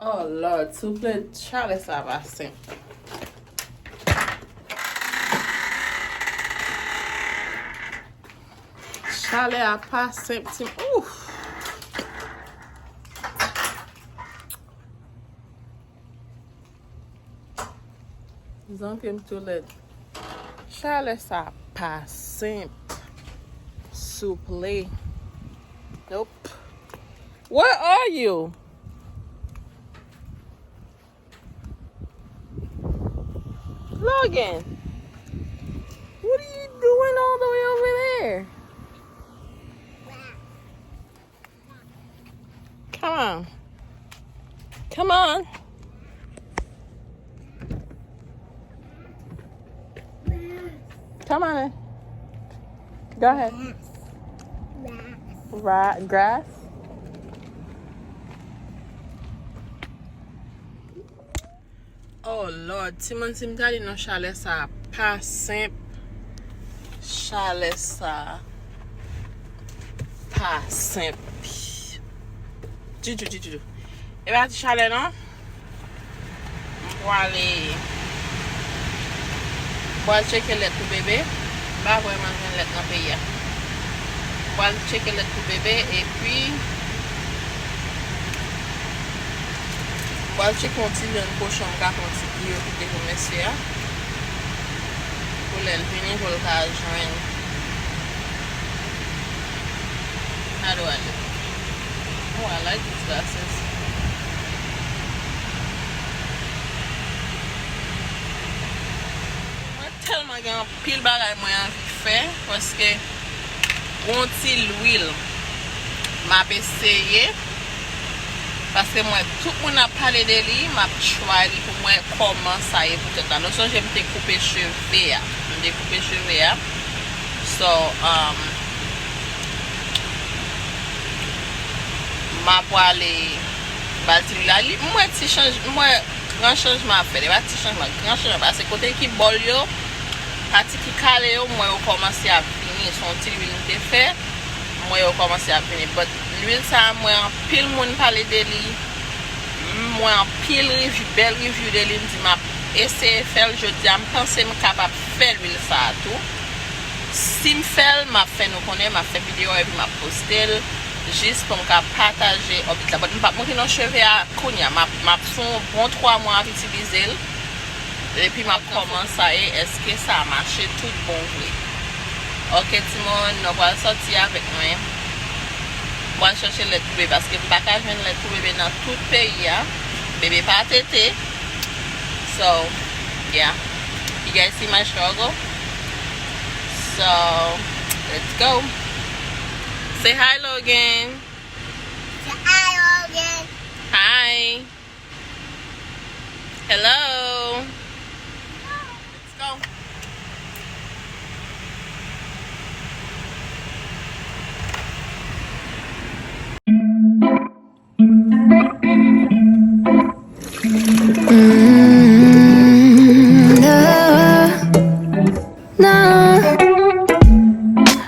Oh Lord, souple chale sa va simple. Chale a pas simple. Ouf. Zanpim tout let. Chale sa pas simple. Souple. Nope. Where are you? Logan, what are you doing all the way over there? Come on. Come on. Come on. Go ahead. Grass. Oh Lord, Timon Simtali no chale sa pas simple. Chale sa pas simple. Juju. E ba ti chale non? Boal checké let pou bébé. Ba vraiment gen let nan peyi ya. Boal checké let pou bébé et puis boal checké un petit jeune cochon ka un petit griot qui te monsieur ya. Pour l'el Vini pour le ka joindre. How do I look? Oh, I like these glasses. Tellement gen pile bagay mwen anvi fè parce que on ti l'huile m'a essayé parce que moi tout moun a parlé de li m'a choisi pour moi comment ça y est pour tout non so j'aime te couper cheveux ya me couper cheveux ya so m'a pour aller balti la li moi ti change moi grand changement fait pas ti changement grand changement parce que côté qui bol yo parti qui calé yo moi on commencé à finir son petit huile te fait moi on commencé à finir but l'huile ça moi en pile monde parler de li moi en pile review belle review de li me dit m'a essayer faire jeudi am penser me capable faire l'huile ça tout si me fait m'a fait nous connaît m'a fait vidéo et puis m'a posté juste pour me partager obit là but pas monter nos cheveux à konya m'a son bon 3 mois à utiliser. Et puis, je commence à est-ce que ça a marché tout bon vrai. Ok, Timon, on va sortir avec moi. On va chercher le bébé parce que je ne peux pas jouer le bébé dans tout le pays. Bébé pas tété. So, yeah. You guys see my struggle? So, let's go. Say hi, Logan. Say hi, Logan. Hi. Hello. Go. No,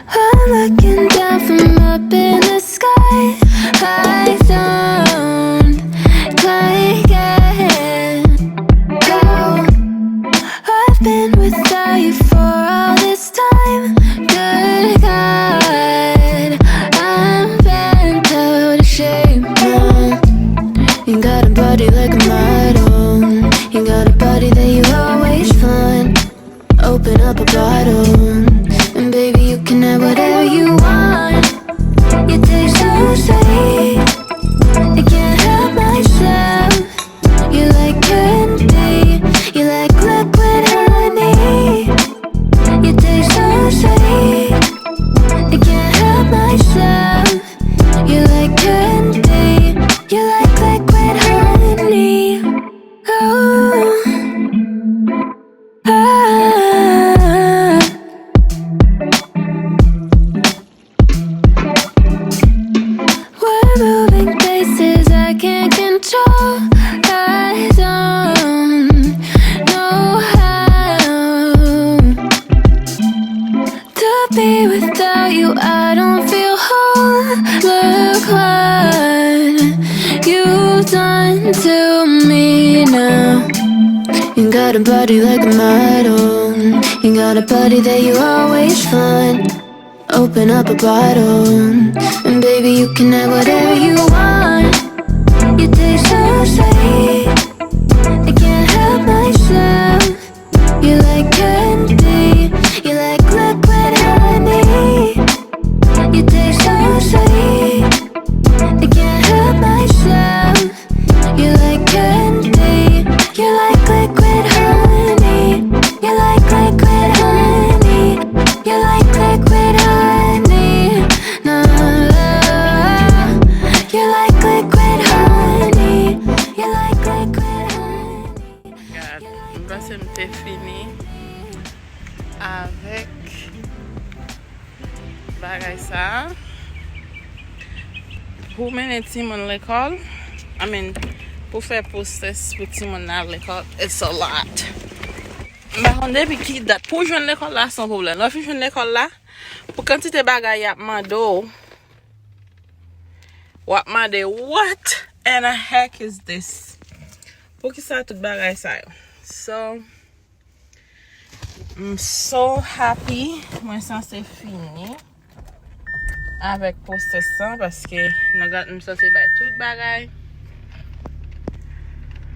I'm looking down from up in the sky. I don't like it. Oh, I've been without you for all this time. Good God, I'm bent out of shape now. You got a body like a model. You got a body that you always find. Open up a bottle, and baby you can have whatever you want. You taste so sweet, I can't help myself. You like candy, you like liquid honey. You taste so sweet, I can't help myself. You like candy, you like liquid honey. Oh. We're moving places I can't control. I don't know how to be without you. I don't feel whole. Look what you've done to got a body like a model. You got a body that you always find. Open up a bottle, and baby, you can have whatever you want. You taste so sweet, I can't help myself. You like candy, you like liquid honey. You taste so sweet, I can't help myself. You like candy, you like liquid honey. You like liquid honey, you like liquid honey. No, you like liquid honey, you like liquid honey. God, m'pense m'te fini avec bagay sa. Pou mene ti moun lekol, I mean, pou fè process pou ti moun nan lekol, it's a lot. Mba konde pi ki dat, pou jwen lekol la son problem. Lò fi jwen lekol la, pou kantite bagay yap mando, wap mande, what in the heck is this? Pou ki sa tout bagay sa yo. So, I'm so happy mwen sanse fini avec process sa, paske nagat m sanse bay tout bagay.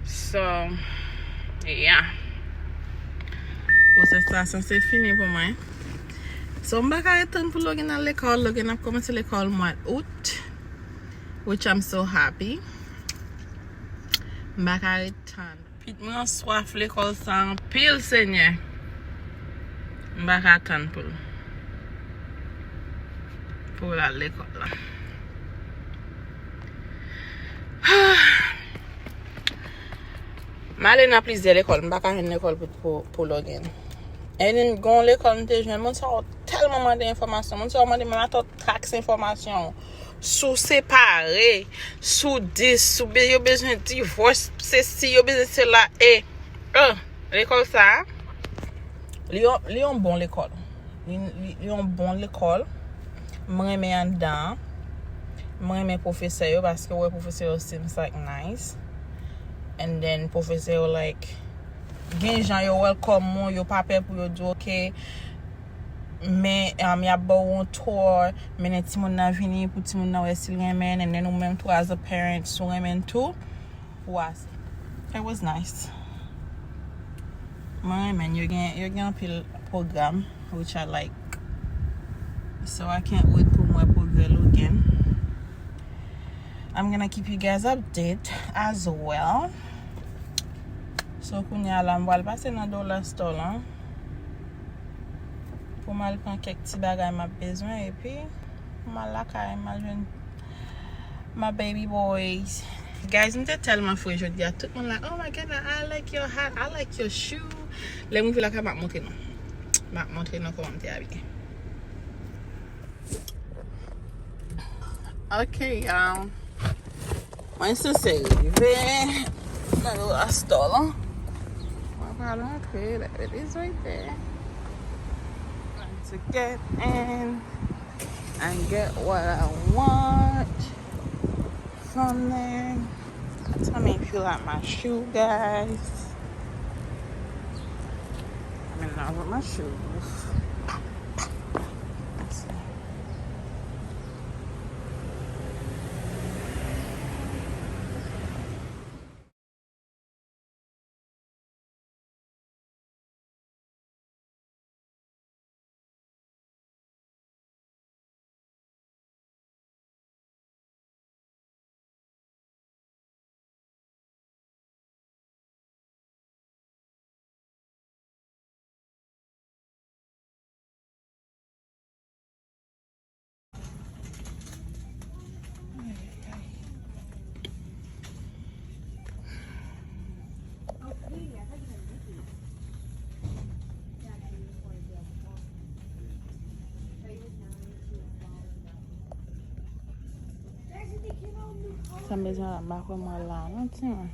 So, yeah. Process sa sanse fini pou mwen. So, m baka etan pou logen nan lekol. Logen ap komanse lekol mwad out, which I'm so happy. M baka etan. Pit mwen swaf lekol san pil senye. M baka etan pou la lekol la. Male na plizye lekol, m baka hen lekol pou logen. Enen gon lekol nte jwen, moun sa ou telman mande informasyon. Moun sa ou mande man atot traks informasyon. Sou separe, sou dis, sou be yo bezwen divorce, se si yo bezwen se la lekol sa, li yon bon lekol. Li yon bon lekol. Mwen reme yan dan. Mwen reme profeseur yo, paske wè profeseur yo seems like nice. And then profeseur yo like, gen jan yo welcome moun, yo pape pou yo do okay. Men ya bo on tour, men ti moun nan vini pou ti moun nan wè sil remen, and then ou men tou as a parent sou remen tou. It was nice. Mwen remen, yo gen pil program, which I like. So I can't wait pour moi progrès again. I'm gonna keep you guys updated as well. So kounya la m'bral pase nan dollar store la. Pou mal pran kek ti bagay ma bezwen et puis mal la kay mal jwen my baby boys. Guys, m'te tellement fou jodi a tout moun like, oh my god, I like your hat, I like your shoe. Le moun fi la ka mak montre nou. Mak montre nou koman te habillé. Okay, y'all. Mwen se rive nan dollar store la. Okay, there it is right there. To get in and get what I want from there. Tell me if you like my shoe, guys. I'm in love with my shoes. Let's see. Sa bezwen la bakwe mwen la, nan ti man.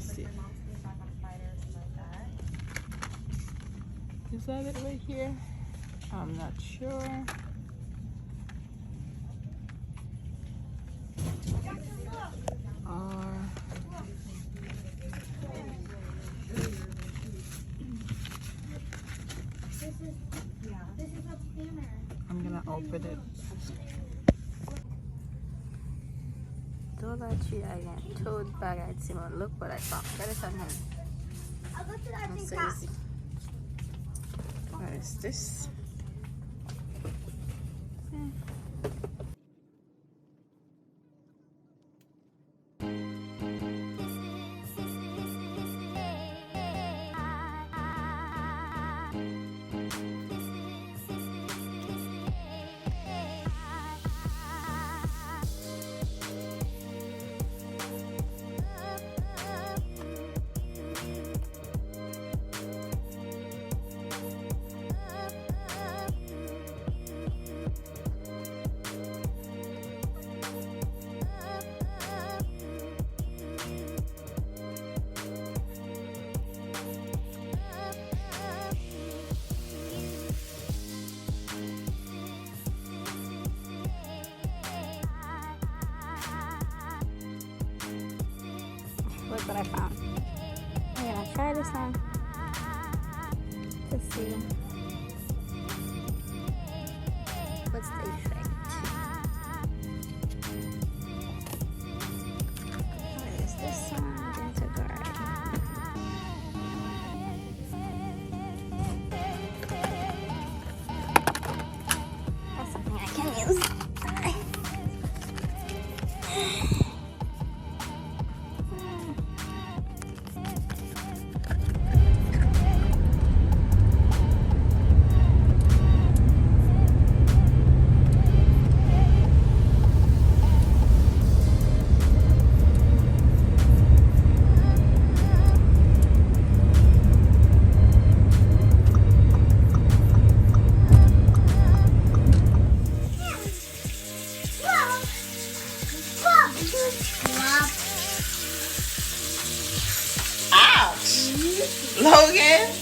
see. Is that it right here? I'm not sure. I'm gonna open it. Dollar Tree again. Toad bag at Simon. Look what I found. Get it on him. I'll go to the I'm other so top. easy. What is this? Look what I found. I'm gonna try this on to see what's the effect. What is this one? Integrate. That's something I can use. Ouch! Logan?